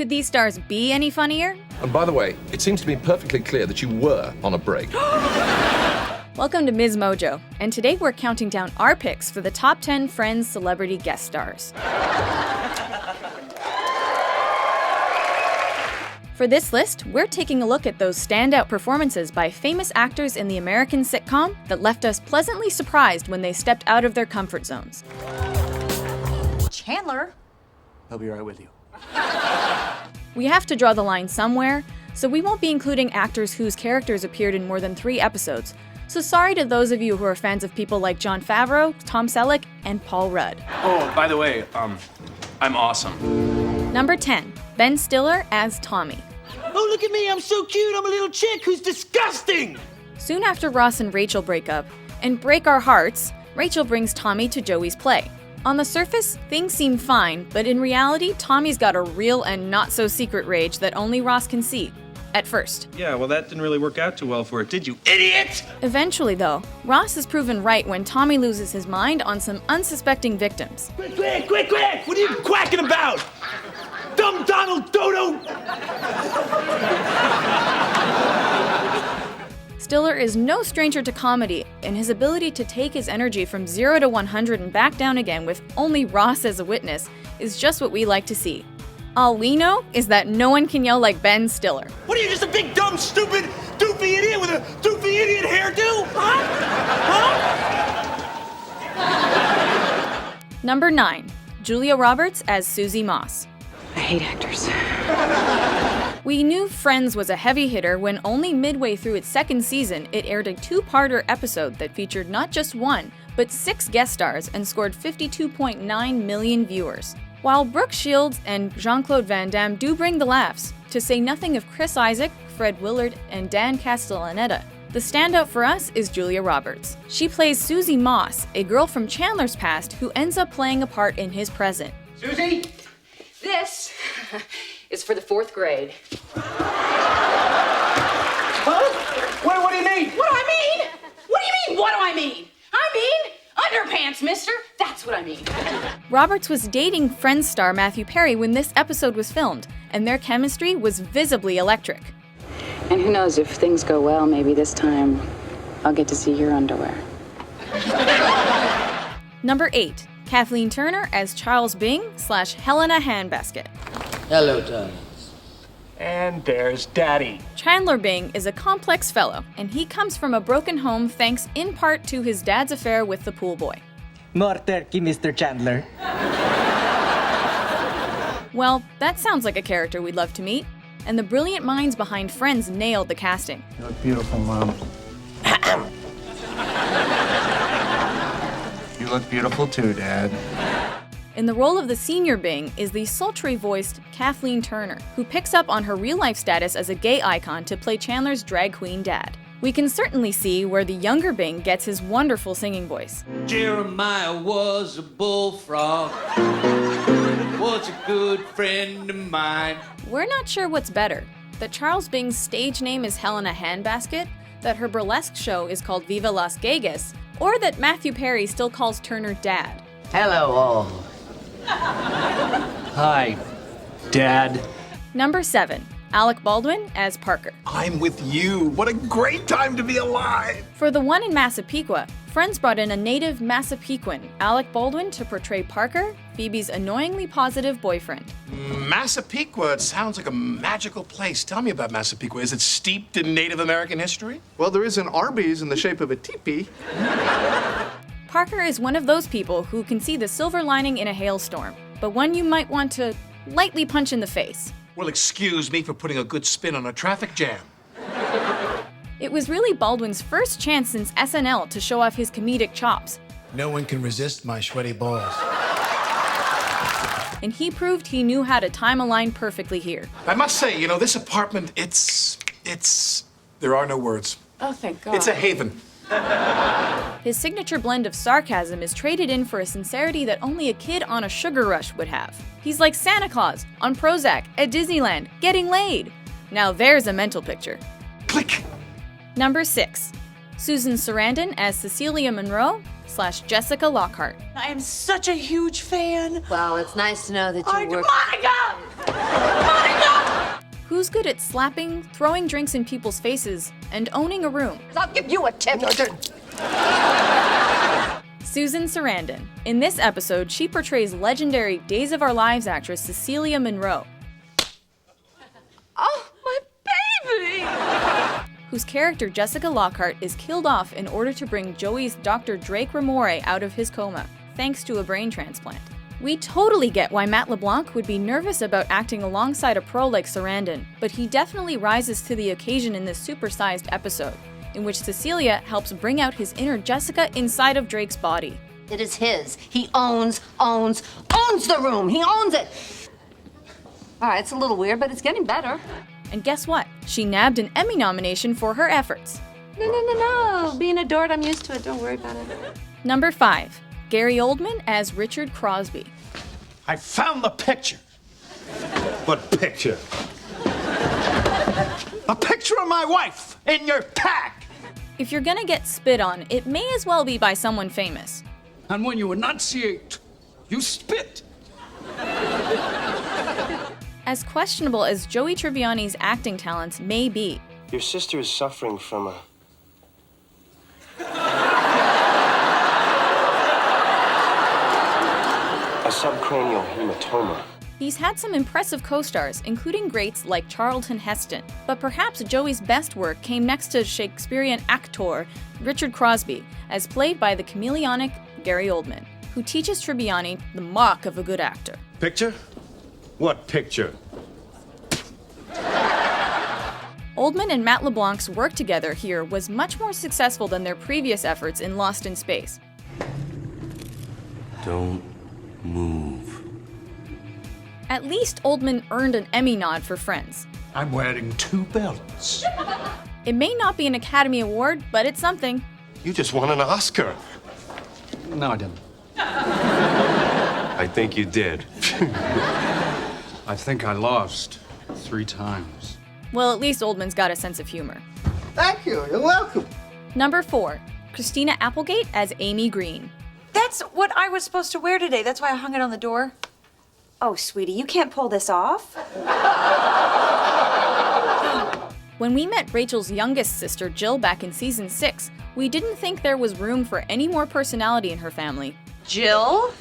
Could these stars be any funnier? And by the way, it seems to be perfectly clear that you were on a break. Welcome to MsMojo, and today we're counting down our picks for the top 10 Friends celebrity guest stars. For this list, we're taking a look at those standout performances by famous actors in the American sitcom that left us pleasantly surprised when they stepped out of their comfort zones. Chandler? I'll be right with you. We have to draw the line somewhere, so we won't be including actors whose characters appeared in more than 3 episodes. So sorry to those of you who are fans of people like Jon Favreau, Tom Selleck, and Paul Rudd. Oh, by the way, I'm awesome. Number 10, Ben Stiller as Tommy. Oh, look at me, I'm so cute, I'm a little chick who's disgusting! Soon after Ross and Rachel break up, and break our hearts, Rachel brings Tommy to Joey's play. On the surface, things seem fine, but in reality, Tommy's got a real and not-so-secret rage that only Ross can see. At first. Yeah, well, that didn't really work out too well for it, did you, idiot? Eventually, though, Ross is proven right when Tommy loses his mind on some unsuspecting victims. Quick! What are you quacking about? Dumb Donald Dodo! Stiller is no stranger to comedy, and his ability to take his energy from 0 to 100 and back down again with only Ross as a witness is just what we like to see. All we know is that no one can yell like Ben Stiller. What are you, just a big, dumb, stupid, doofy idiot with a doofy idiot hairdo? Huh? Number 9, Julia Roberts as Susie Moss. I hate actors. We knew Friends was a heavy hitter when only midway through its 2nd season, it aired a 2-parter episode that featured not just 1, but 6 guest stars and scored 52.9 million viewers. While Brooke Shields and Jean-Claude Van Damme do bring the laughs, to say nothing of Chris Isaac, Fred Willard, and Dan Castellaneta, the standout for us is Julia Roberts. She plays Susie Moss, a girl from Chandler's past who ends up playing a part in his present. Susie? This is for the 4th grade. Huh? What do you mean? What do I mean? What do you mean, what do I mean? I mean, underpants, mister. That's what I mean. Roberts was dating Friends star Matthew Perry when this episode was filmed, and their chemistry was visibly electric. And who knows, if things go well, maybe this time I'll get to see your underwear. Number 8, Kathleen Turner as Charles Bing / Helena Handbasket. Hello, darlings. And there's Daddy. Chandler Bing is a complex fellow, and he comes from a broken home thanks in part to his dad's affair with the pool boy. More turkey, Mr. Chandler. Well, that sounds like a character we'd love to meet, and the brilliant minds behind Friends nailed the casting. You look beautiful, Mom. You look beautiful too, Dad. In the role of the senior Bing is the sultry-voiced Kathleen Turner, who picks up on her real-life status as a gay icon to play Chandler's drag queen dad. We can certainly see where the younger Bing gets his wonderful singing voice. Jeremiah was a bullfrog, was a good friend of mine. We're not sure what's better, that Charles Bing's stage name is Helena Handbasket, that her burlesque show is called Viva Las Vegas, or that Matthew Perry still calls Turner Dad. Hello, all. Hi, Dad. Number 7, Alec Baldwin as Parker. I'm with you. What a great time to be alive. For the one in Massapequa, Friends brought in a native Massapequan, Alec Baldwin, to portray Parker, Phoebe's annoyingly positive boyfriend. Massapequa, it sounds like a magical place. Tell me about Massapequa. Is it steeped in Native American history? Well, there is an Arby's in the shape of a teepee. Parker is one of those people who can see the silver lining in a hailstorm, but one you might want to lightly punch in the face. Well, excuse me for putting a good spin on a traffic jam. It was really Baldwin's first chance since SNL to show off his comedic chops. No one can resist my sweaty balls. And he proved he knew how to time a line perfectly here. I must say, this apartment, there are no words. Oh, thank God. It's a haven. His signature blend of sarcasm is traded in for a sincerity that only a kid on a sugar rush would have. He's like Santa Claus, on Prozac, at Disneyland, getting laid. Now there's a mental picture. Click! Number 6, Susan Sarandon as Cecilia Monroe / Jessica Lockhart. I am such a huge fan. Well, it's nice to know that you work... Monica! Monica! Who's good at slapping, throwing drinks in people's faces, and owning a room? I'll give you a tip. Susan Sarandon. In this episode, she portrays legendary Days of Our Lives actress Cecilia Monroe, Oh, my baby! whose character Jessica Lockhart is killed off in order to bring Joey's Dr. Drake Ramore out of his coma, thanks to a brain transplant. We totally get why Matt LeBlanc would be nervous about acting alongside a pro like Sarandon, but he definitely rises to the occasion in this supersized episode, in which Cecilia helps bring out his inner Jessica inside of Drake's body. It is his. He owns the room. He owns it. All right, it's a little weird, but it's getting better. And guess what? She nabbed an Emmy nomination for her efforts. No. Being adored, I'm used to it. Don't worry about it. Number 5. Gary Oldman as Richard Crosby. I found the picture. What picture? A picture of my wife in your pack. If you're gonna get spit on, it may as well be by someone famous. And when you enunciate, you spit. As questionable as Joey Tribbiani's acting talents may be, Your sister is suffering from a subcranial hematoma. he's had some impressive co-stars, including greats like Charlton Heston. But perhaps Joey's best work came next to Shakespearean actor Richard Crosby, as played by the chameleonic Gary Oldman, who teaches Tribbiani the mark of a good actor. Picture? What picture? Oldman and Matt LeBlanc's work together here was much more successful than their previous efforts in Lost in Space. Don't move. At least Oldman earned an Emmy nod for Friends. I'm wearing 2 belts. It may not be an Academy Award, but it's something. You just won an Oscar. No, I didn't. I think you did. I think I lost 3 times. Well, at least Oldman's got a sense of humor. Thank you. You're welcome. Number 4. Christina Applegate as Amy Green. That's what I was supposed to wear today. That's why I hung it on the door. Oh, sweetie, you can't pull this off. When we met Rachel's youngest sister, Jill, back in season 6, we didn't think there was room for any more personality in her family. Jill?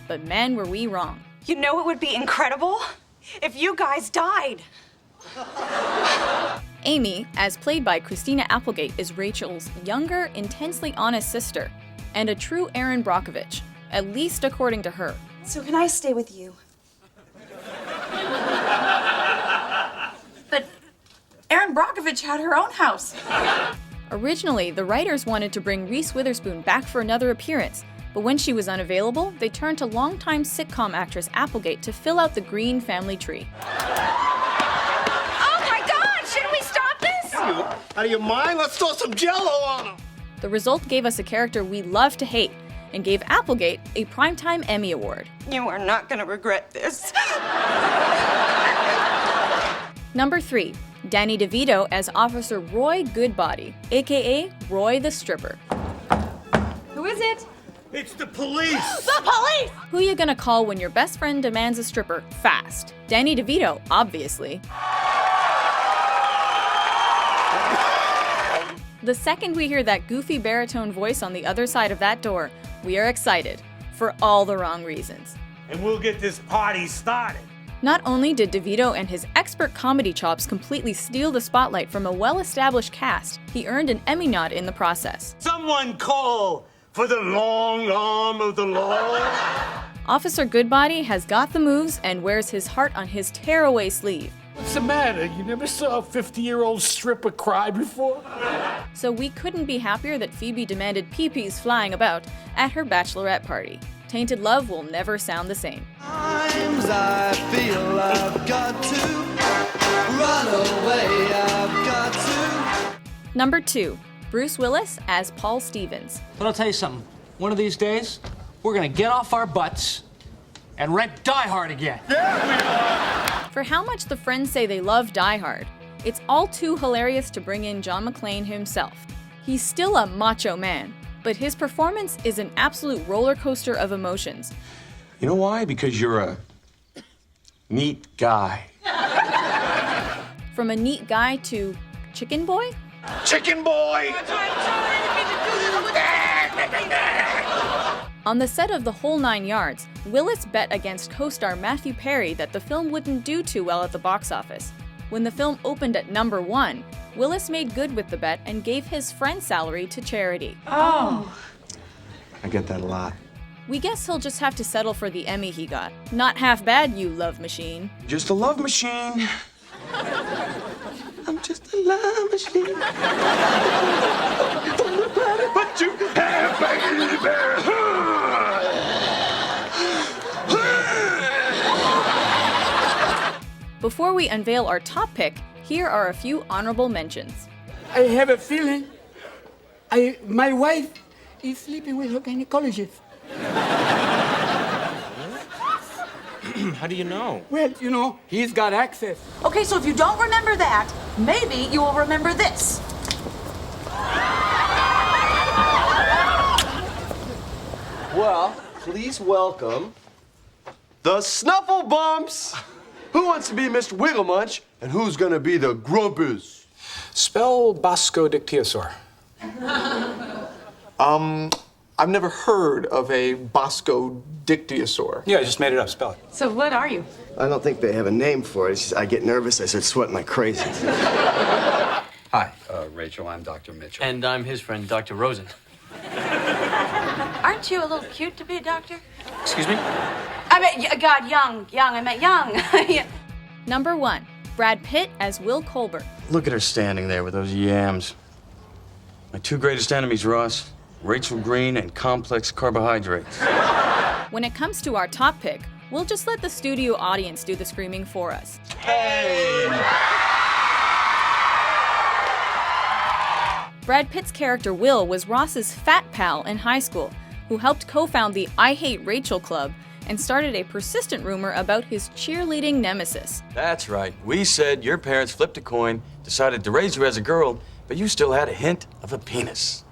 But man, were we wrong. You know it would be incredible if you guys died. Amy, as played by Christina Applegate, is Rachel's younger, intensely honest sister, and a true Erin Brockovich, at least according to her. So can I stay with you? But Erin Brockovich had her own house. Originally, the writers wanted to bring Reese Witherspoon back for another appearance, but when she was unavailable, they turned to longtime sitcom actress Applegate to fill out the Green family tree. Oh my God! Shouldn't we stop this? Out of your mind? Let's throw some Jell-O on them. The result gave us a character we love to hate, and gave Applegate a Primetime Emmy Award. You are not gonna regret this. Number 3. Danny DeVito as Officer Roy Goodbody, aka Roy the Stripper. Who is it? It's the police! The police! Who you gonna call when your best friend demands a stripper fast? Danny DeVito, obviously. The second we hear that goofy baritone voice on the other side of that door, we are excited, for all the wrong reasons. And we'll get this party started. Not only did DeVito and his expert comedy chops completely steal the spotlight from a well-established cast, he earned an Emmy nod in the process. Someone call for the long arm of the law. Officer Goodbody has got the moves and wears his heart on his tearaway sleeve. What's the matter? You never saw a 50-year-old stripper cry before? So we couldn't be happier that Phoebe demanded pee-pees flying about at her bachelorette party. Tainted Love will never sound the same. Times I feel I've got to run away, I've got to. Number 2. Bruce Willis as Paul Stevens. But I'll tell you something. One of these days, we're gonna get off our butts and rent Die Hard again. For how much the friends say they love Die Hard, it's all too hilarious to bring in John McClane himself. He's still a macho man, but his performance is an absolute roller coaster of emotions. You know why? Because you're a neat guy. From a neat guy to chicken boy? Chicken boy! On the set of The Whole 9 Yards, Willis bet against co-star Matthew Perry that the film wouldn't do too well at the box office. When the film opened at number 1, Willis made good with the bet and gave his friend's salary to charity. Oh. I get that a lot. We guess he'll just have to settle for the Emmy he got. Not half bad, you love machine. Just a love machine. I'm just a love machine. But you have, baby! Before we unveil our top pick, here are a few honorable mentions. I have a feeling my wife is sleeping with her gynecologist. How do you know? Well, you know, he's got access. Okay, so if you don't remember that, maybe you will remember this. Well, please welcome the Snuffle Bumps. Who wants to be Mr. Wigglemunch, and who's gonna be the Grumpus? Spell Bosco Dictiosaur. I've never heard of a Bosco Dictiosaur. Yeah, I just made it up. Spell it. So what are you? I don't think they have a name for it. It's just, I get nervous, I start sweating like crazy. Hi, Rachel, I'm Dr. Mitchell. And I'm his friend, Dr. Rosen. Aren't you a little cute to be a doctor? Excuse me? I meant, God, young, I meant young. Yeah. Number 1, Brad Pitt as Will Colbert. Look at her standing there with those yams. My two greatest enemies, Ross. Rachel Green and complex carbohydrates. When it comes to our top pick, we'll just let the studio audience do the screaming for us. Hey! Brad Pitt's character Will was Ross's fat pal in high school, who helped co-found the I Hate Rachel Club and started a persistent rumor about his cheerleading nemesis. That's right. We said your parents flipped a coin, decided to raise you as a girl, but you still had a hint of a penis.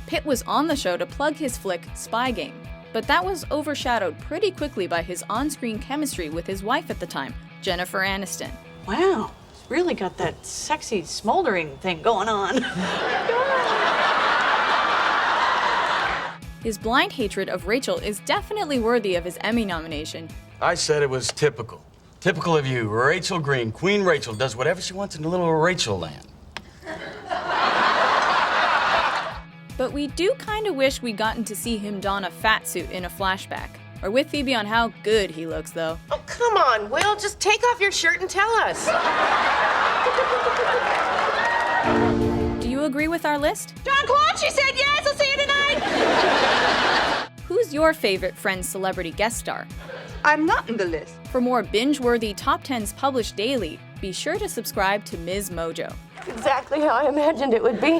Pitt was on the show to plug his flick Spy Game, but that was overshadowed pretty quickly by his on-screen chemistry with his wife at the time, Jennifer Aniston. Wow, really got that sexy smoldering thing going on. His blind hatred of Rachel is definitely worthy of his Emmy nomination. I said it was typical. Typical of you. Rachel Green, Queen Rachel, does whatever she wants in little Rachel land. But we do kind of wish we'd gotten to see him don a fat suit in a flashback. Or with Phoebe on how good he looks, though. Oh, come on, Will. Just take off your shirt and tell us. Do you agree with our list? John Claude, she said yes. I'll see you tonight. Who's your favorite Friends celebrity guest star? I'm not in the list. For more binge-worthy top 10s published daily, be sure to subscribe to MsMojo. Exactly how I imagined it would be.